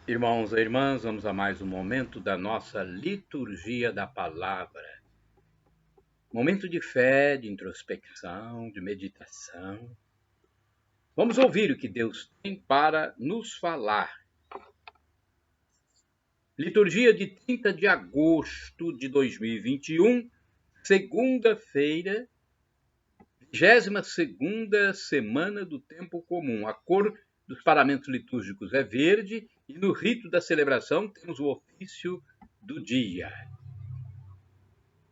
Irmãos e irmãs, vamos a mais um momento da nossa liturgia da palavra. Momento de fé, de introspecção, de meditação. Vamos ouvir o que Deus tem para nos falar. Liturgia de 30 de agosto de 2021, segunda-feira, 22ª semana do tempo comum. A cor dos paramentos litúrgicos é verde e no rito da celebração temos o ofício do dia.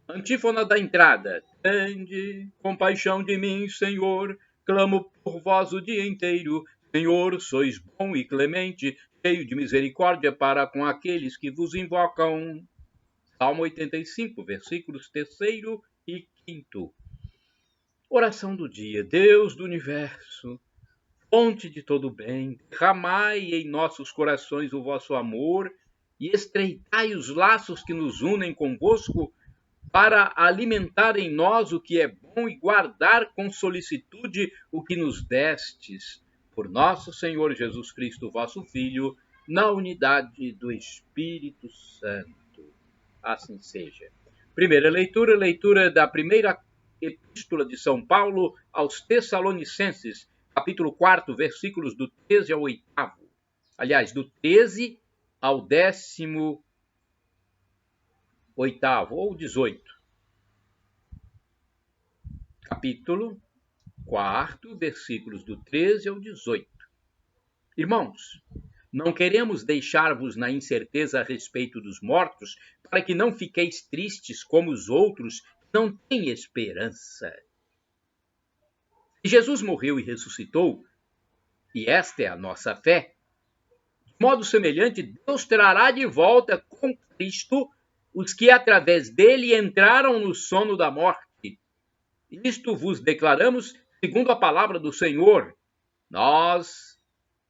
Antífona da entrada. Tende compaixão de mim, Senhor, clamo por vós o dia inteiro. Senhor, sois bom e clemente, cheio de misericórdia para com aqueles que vos invocam. Salmo 85, versículos 3º e 5º. Oração do dia. Deus do universo, fonte de todo bem, derramai em nossos corações o vosso amor e estreitai os laços que nos unem convosco, para alimentar em nós o que é bom e guardar com solicitude o que nos destes, por nosso Senhor Jesus Cristo, vosso Filho, na unidade do Espírito Santo. Assim seja. Primeira leitura, leitura da primeira epístola de São Paulo aos Tessalonicenses, capítulo 4, versículos do 13 ao 8º. Aliás, do 13 ao 18º ou 18. Capítulo 4, versículos do 13 ao 18. Irmãos, não queremos deixar-vos na incerteza a respeito dos mortos, para que não fiqueis tristes como os outros que não têm esperança. Jesus morreu e ressuscitou, e esta é a nossa fé. De modo semelhante, Deus trará de volta com Cristo os que através dele entraram no sono da morte. Isto vos declaramos segundo a palavra do Senhor. Nós,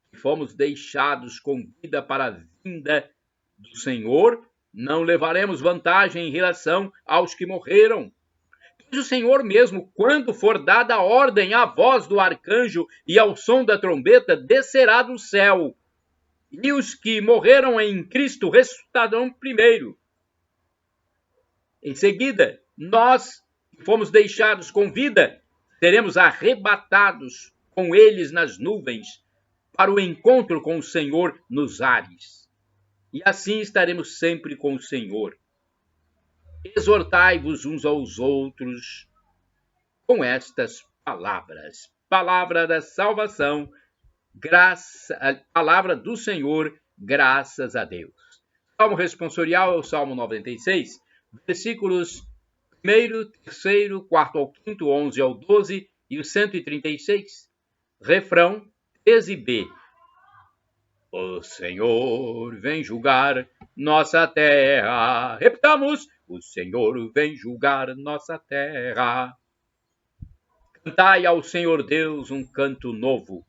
que fomos deixados com vida para a vinda do Senhor, não levaremos vantagem em relação aos que morreram. Pois o Senhor mesmo, quando for dada a ordem à voz do arcanjo e ao som da trombeta, descerá do céu. E os que morreram em Cristo ressuscitarão primeiro. Em seguida, nós, que fomos deixados com vida, seremos arrebatados com eles nas nuvens, para o encontro com o Senhor nos ares. E assim estaremos sempre com o Senhor. Exortai-vos uns aos outros com estas palavras. Palavra da salvação, palavra do Senhor, graças a Deus. Salmo responsorial é o Salmo 96, versículos 1º, 3º, 4º ao 5º, 11 ao 12 e o 136. Refrão 13b. O Senhor vem julgar nossa terra. Repitamos. O Senhor vem julgar nossa terra. Cantai ao Senhor Deus um canto novo.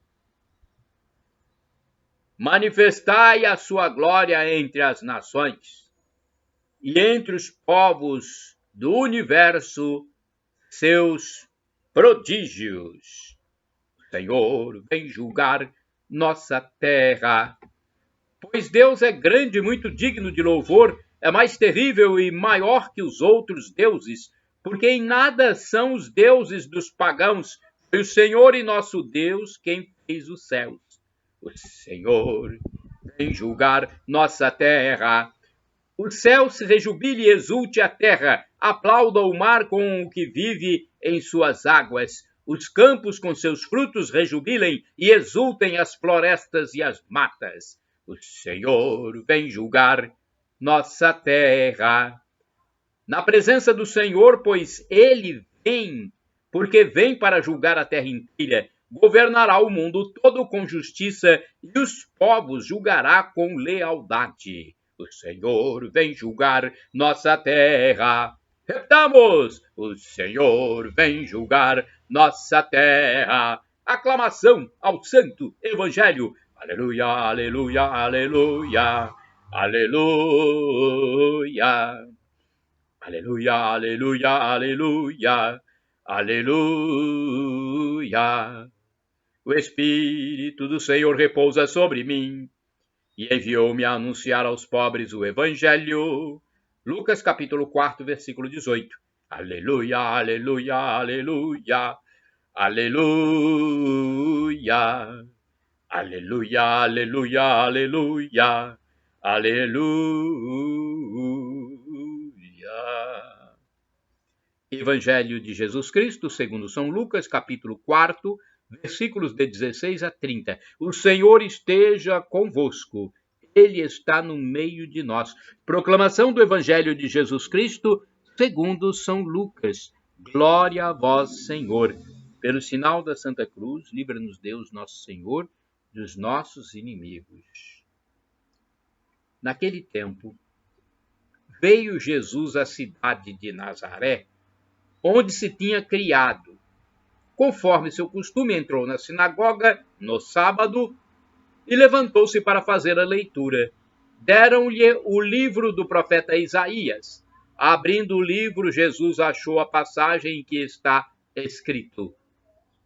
Manifestai a sua glória entre as nações e entre os povos do universo, seus prodígios. O Senhor vem julgar nossa terra. Pois Deus é grande e muito digno de louvor, é mais terrível e maior que os outros deuses, porque em nada são os deuses dos pagãos. Foi o Senhor e nosso Deus quem fez os céus. O Senhor vem julgar nossa terra. O céu se rejubile e exulte a terra, aplauda o mar com o que vive em suas águas. Os campos com seus frutos rejubilem e exultem as florestas e as matas. O Senhor vem julgar nossa terra. Na presença do Senhor, pois ele vem, porque vem para julgar a terra inteira, governará o mundo todo com justiça e os povos julgará com lealdade. O Senhor vem julgar nossa terra. Repitamos! O Senhor vem julgar nossa terra. Aclamação ao Santo Evangelho. Aleluia, aleluia, aleluia, aleluia. Aleluia, aleluia, aleluia, aleluia. O Espírito do Senhor repousa sobre mim, e enviou-me a anunciar aos pobres o Evangelho. Lucas capítulo 4, versículo 18. Aleluia, aleluia, aleluia, aleluia, aleluia, aleluia, aleluia, aleluia. Evangelho de Jesus Cristo, segundo São Lucas, capítulo 4, versículos de 16 a 30. O Senhor esteja convosco. Ele está no meio de nós. Proclamação do Evangelho de Jesus Cristo, segundo São Lucas. Glória a vós, Senhor. Pelo sinal da Santa Cruz, livra-nos Deus, nosso Senhor, dos nossos inimigos. Naquele tempo, veio Jesus à cidade de Nazaré, onde se tinha criado. Conforme seu costume, entrou na sinagoga no sábado e levantou-se para fazer a leitura. Deram-lhe o livro do profeta Isaías. Abrindo o livro, Jesus achou a passagem em que está escrito: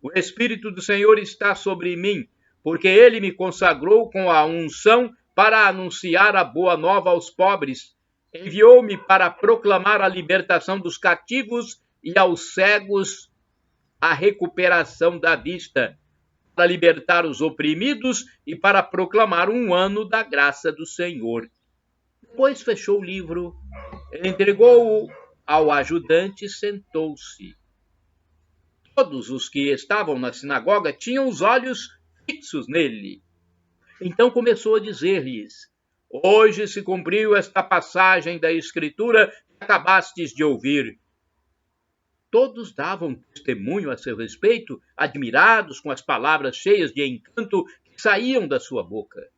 O Espírito do Senhor está sobre mim, porque ele me consagrou com a unção para anunciar a boa nova aos pobres. Enviou-me para proclamar a libertação dos cativos e aos cegos a recuperação da vista, para libertar os oprimidos e para proclamar um ano da graça do Senhor. Depois fechou o livro, entregou-o ao ajudante e sentou-se. Todos os que estavam na sinagoga tinham os olhos fixos nele. Então começou a dizer-lhes: Hoje se cumpriu esta passagem da Escritura que acabastes de ouvir. Todos davam testemunho a seu respeito, admirados com as palavras cheias de encanto que saíam da sua boca.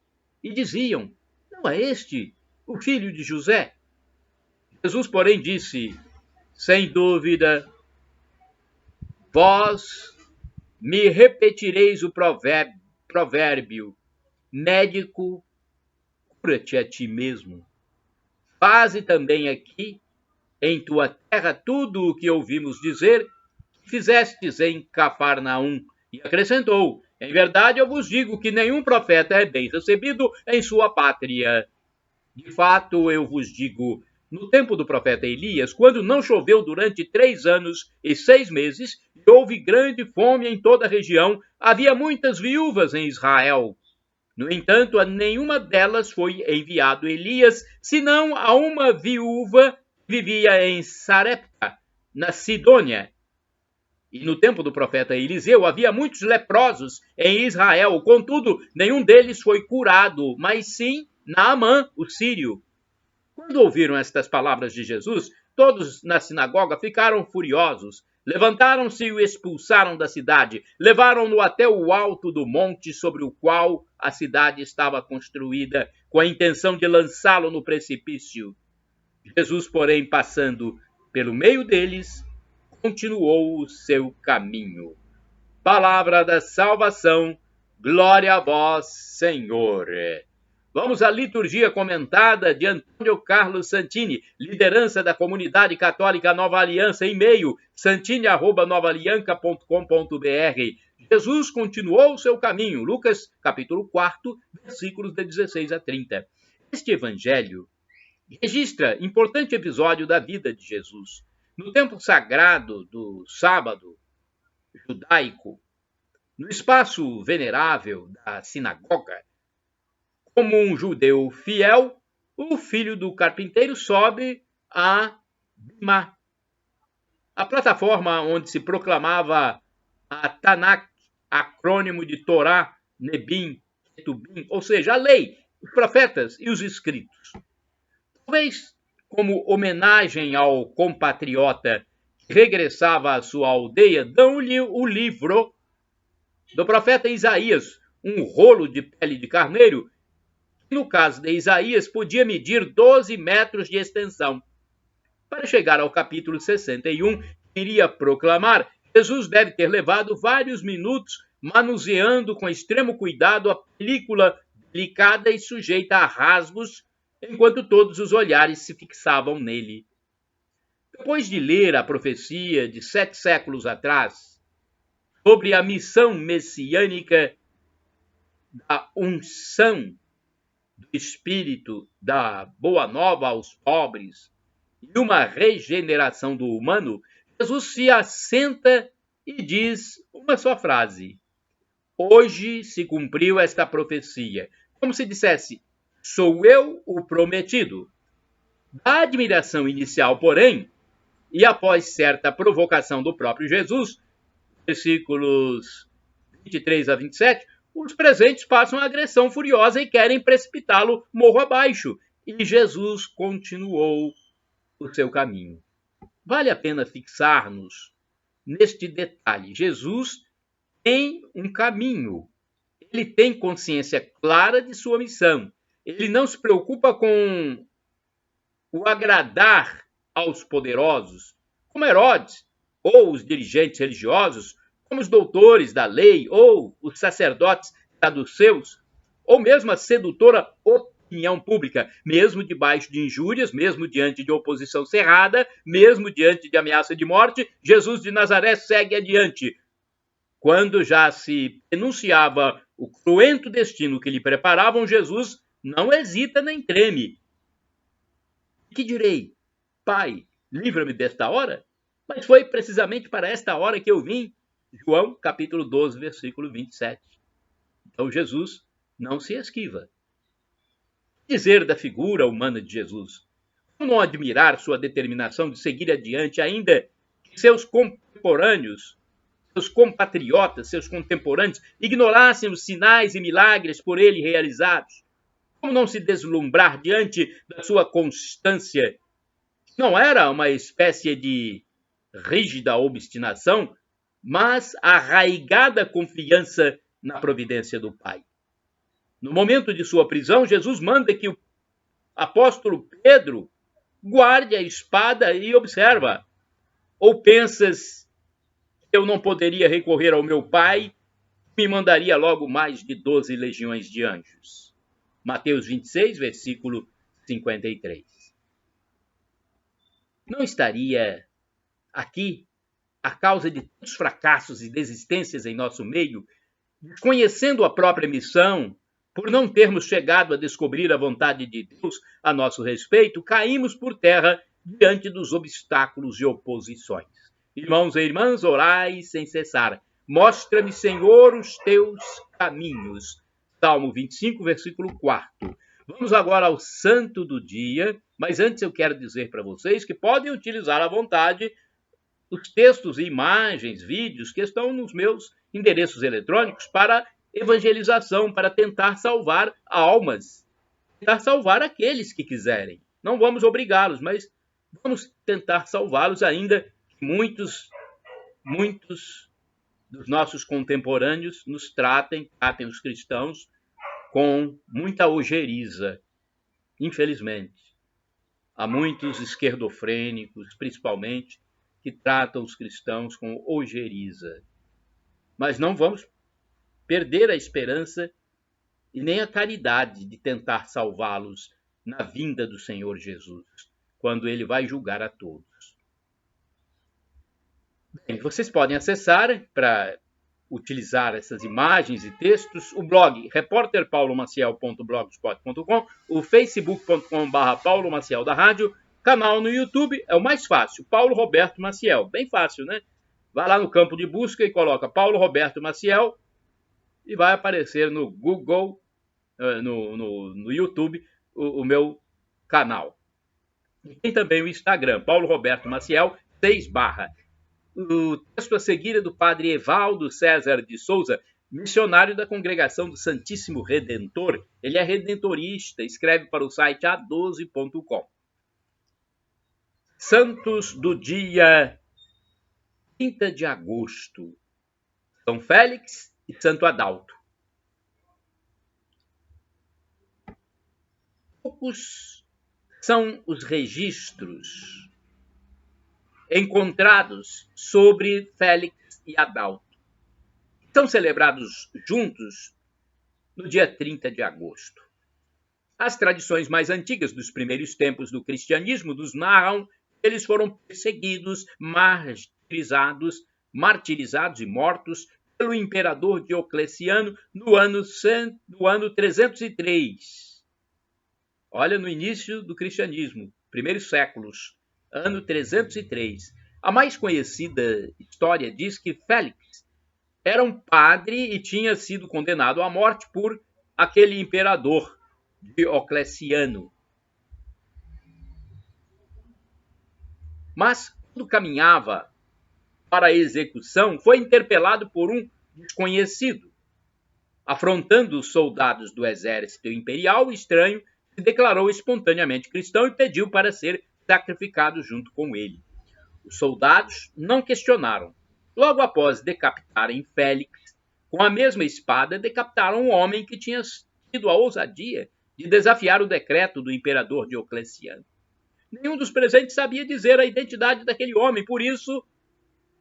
E diziam: Não é este o filho de José? Jesus, porém, disse: Sem dúvida, vós me repetireis o provérbio: Médico, cura-te a ti mesmo. Faze também aqui em tua terra tudo o que ouvimos dizer que fizestes em Cafarnaum. E acrescentou: Em verdade eu vos digo que nenhum profeta é bem recebido em sua pátria. De fato eu vos digo, no tempo do profeta Elias, quando não choveu durante 3 anos e 6 meses, e houve grande fome em toda a região, havia muitas viúvas em Israel. No entanto, a nenhuma delas foi enviado Elias, senão a uma viúva vivia em Sarepta, na Sidônia. E no tempo do profeta Eliseu havia muitos leprosos em Israel, contudo, nenhum deles foi curado, mas sim Naamã, o sírio. Quando ouviram estas palavras de Jesus, todos na sinagoga ficaram furiosos. Levantaram-se e o expulsaram da cidade, levaram-no até o alto do monte sobre o qual a cidade estava construída, com a intenção de lançá-lo no precipício. Jesus, porém, passando pelo meio deles, continuou o seu caminho. Palavra da salvação, glória a vós, Senhor. Vamos à liturgia comentada de Antônio Carlos Santini, liderança da comunidade católica Nova Aliança, e-mail santini@novaalianca.com.br. Jesus continuou o seu caminho, Lucas capítulo 4, versículos de 16 a 30. Este evangelho registra importante episódio da vida de Jesus. No tempo sagrado do sábado judaico, no espaço venerável da sinagoga, como um judeu fiel, o filho do carpinteiro sobe a Bimá, a plataforma onde se proclamava a Tanakh, acrônimo de Torá, Nebim, Ketubim, ou seja, a lei, os profetas e os escritos. Talvez como homenagem ao compatriota que regressava à sua aldeia, dão-lhe o livro do profeta Isaías, um rolo de pele de carneiro, que no caso de Isaías podia medir 12 metros de extensão. Para chegar ao capítulo 61, que iria proclamar, Jesus deve ter levado vários minutos manuseando com extremo cuidado a película delicada e sujeita a rasgos, enquanto todos os olhares se fixavam nele. Depois de ler a profecia de 7 séculos atrás sobre a missão messiânica da unção do espírito da boa nova aos pobres e uma regeneração do humano, Jesus se assenta e diz uma só frase: hoje se cumpriu esta profecia. Como se dissesse, sou eu o prometido. Da admiração inicial, porém, e após certa provocação do próprio Jesus, versículos 23 a 27, os presentes passam a agressão furiosa e querem precipitá-lo morro abaixo. E Jesus continuou o seu caminho. Vale a pena fixar-nos neste detalhe. Jesus tem um caminho. Ele tem consciência clara de sua missão. Ele não se preocupa com o agradar aos poderosos, como Herodes, ou os dirigentes religiosos, como os doutores da lei, ou os sacerdotes saduceus, ou mesmo a sedutora opinião pública, mesmo debaixo de injúrias, mesmo diante de oposição cerrada, mesmo diante de ameaça de morte, Jesus de Nazaré segue adiante. Quando já se enunciava o cruento destino que lhe preparavam, Jesus não hesita nem treme. Que direi? Pai, livra-me desta hora? Mas foi precisamente para esta hora que eu vim. João, capítulo 12, versículo 27. Então Jesus não se esquiva. Que dizer da figura humana de Jesus? Como não admirar sua determinação de seguir adiante, ainda que seus contemporâneos, seus compatriotas, seus contemporâneos, ignorassem os sinais e milagres por ele realizados? Como não se deslumbrar diante da sua constância? Não era uma espécie de rígida obstinação, mas arraigada confiança na providência do Pai. No momento de sua prisão, Jesus manda que o apóstolo Pedro guarde a espada e observa. Ou pensas que eu não poderia recorrer ao meu Pai, me mandaria logo mais de 12 legiões de anjos? Mateus 26, versículo 53. Não estaria aqui a causa de tantos fracassos e desistências em nosso meio, desconhecendo a própria missão, por não termos chegado a descobrir a vontade de Deus a nosso respeito, caímos por terra diante dos obstáculos e oposições. Irmãos e irmãs, orai sem cessar. Mostra-me, Senhor, os teus caminhos. Salmo 25, versículo 4. Vamos agora ao santo do dia, mas antes eu quero dizer para vocês que podem utilizar à vontade os textos, imagens, vídeos que estão nos meus endereços eletrônicos para evangelização, para tentar salvar almas, tentar salvar aqueles que quiserem. Não vamos obrigá-los, mas vamos tentar salvá-los, ainda que muitos dos nossos contemporâneos nos tratem os cristãos com muita ojeriza. Infelizmente, há muitos esquerdofrênicos, principalmente, que tratam os cristãos com ojeriza. Mas não vamos perder a esperança e nem a caridade de tentar salvá-los na vinda do Senhor Jesus, quando ele vai julgar a todos. Bem, vocês podem acessar, para utilizar essas imagens e textos, o blog repórterpaulomaciel.blogspot.com, o facebook.com/Paulo Maciel da Rádio, canal no YouTube, é o mais fácil, Paulo Roberto Maciel, bem fácil, né? Vai lá no campo de busca e coloca Paulo Roberto Maciel e vai aparecer no Google, no YouTube, o meu canal. E tem também o Instagram, Paulo Roberto Maciel, 6 barra. O texto a seguir é do padre Evaldo César de Souza, missionário da Congregação do Santíssimo Redentor. Ele é redentorista, escreve para o site a12.com. Santos do dia 30 de agosto. São Félix e Santo Adalto. Poucos são os registros encontrados sobre Félix e Adalto. São celebrados juntos no dia 30 de agosto. As tradições mais antigas dos primeiros tempos do cristianismo nos narram que eles foram perseguidos, martirizados e mortos pelo imperador Diocleciano no ano 303 Olha, no início do cristianismo, primeiros séculos, ano 303, a mais conhecida história diz que Félix era um padre e tinha sido condenado à morte por aquele imperador Diocleciano. Mas, quando caminhava para a execução, foi interpelado por um desconhecido. Afrontando os soldados do exército imperial, o estranho se declarou espontaneamente cristão e pediu para ser sacrificado junto com ele. Os soldados não questionaram. Logo após decapitarem Félix, com a mesma espada, decapitaram um homem que tinha tido a ousadia de desafiar o decreto do imperador Diocleciano. Nenhum dos presentes sabia dizer a identidade daquele homem, por isso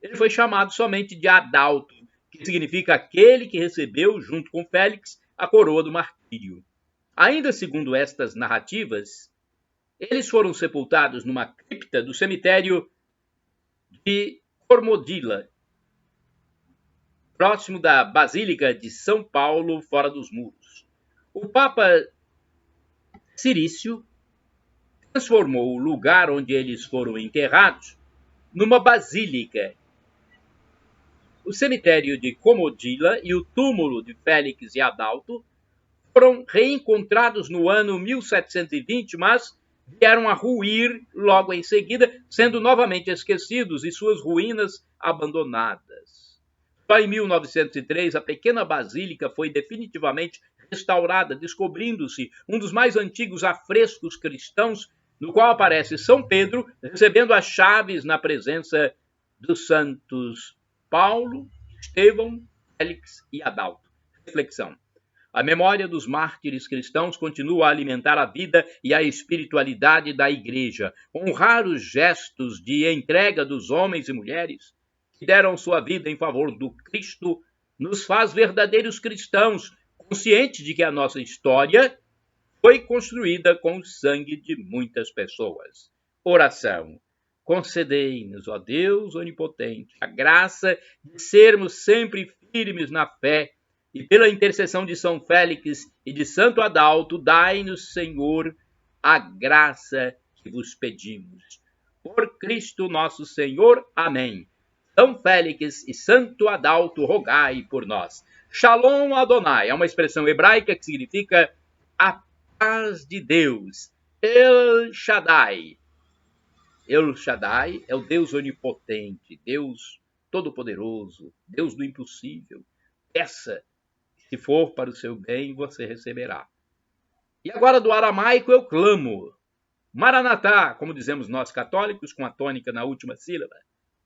ele foi chamado somente de Adalto, que significa aquele que recebeu, junto com Félix, a coroa do martírio. Ainda segundo estas narrativas, eles foram sepultados numa cripta do cemitério de Cormodila, próximo da Basílica de São Paulo, fora dos muros. O Papa Cirício transformou o lugar onde eles foram enterrados numa basílica. O cemitério de Comodila e o túmulo de Félix e Adalto foram reencontrados no ano 1720, mas vieram a ruir logo em seguida, sendo novamente esquecidos e suas ruínas abandonadas. Só em 1903, a pequena basílica foi definitivamente restaurada, descobrindo-se um dos mais antigos afrescos cristãos, no qual aparece São Pedro recebendo as chaves na presença dos santos Paulo, Estevão, Félix e Adalto. Reflexão. A memória dos mártires cristãos continua a alimentar a vida e a espiritualidade da Igreja. Honrar os gestos de entrega dos homens e mulheres que deram sua vida em favor do Cristo nos faz verdadeiros cristãos, conscientes de que a nossa história foi construída com o sangue de muitas pessoas. Oração. Concedei-nos, ó Deus onipotente, a graça de sermos sempre firmes na fé, e pela intercessão de São Félix e de Santo Adalto, dai-nos, Senhor, a graça que vos pedimos. Por Cristo nosso Senhor. Amém. São Félix e Santo Adalto, rogai por nós. Shalom Adonai é uma expressão hebraica que significa a paz de Deus. El Shaddai. El Shaddai é o Deus onipotente, Deus todo-poderoso, Deus do impossível. Peça, se for para o seu bem, você receberá. E agora do aramaico eu clamo. Maranatá, como dizemos nós católicos, com a tônica na última sílaba.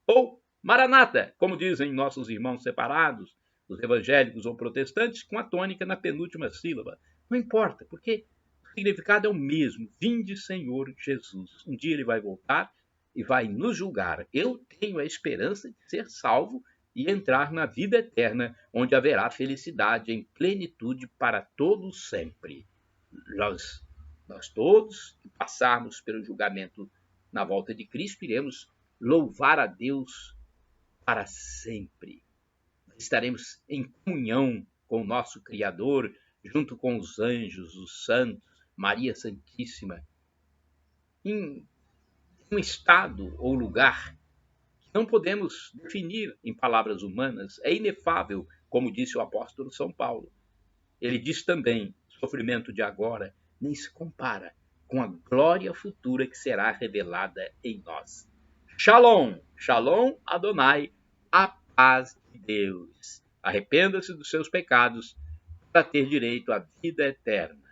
Ou Maranata, como dizem nossos irmãos separados, os evangélicos ou protestantes, com a tônica na penúltima sílaba. Não importa, porque o significado é o mesmo. Vinde, Senhor Jesus. Um dia ele vai voltar e vai nos julgar. Eu tenho a esperança de ser salvo e entrar na vida eterna, onde haverá felicidade em plenitude para todos sempre. Nós todos que passarmos pelo julgamento na volta de Cristo, iremos louvar a Deus para sempre. Estaremos em comunhão com o nosso Criador, junto com os anjos, os santos, Maria Santíssima, em um estado ou lugar que não podemos definir em palavras humanas. É inefável, como disse o apóstolo São Paulo. Ele diz também, o sofrimento de agora nem se compara com a glória futura que será revelada em nós. Shalom, Shalom Adonai, a paz de Deus. Arrependa-se dos seus pecados para ter direito à vida eterna.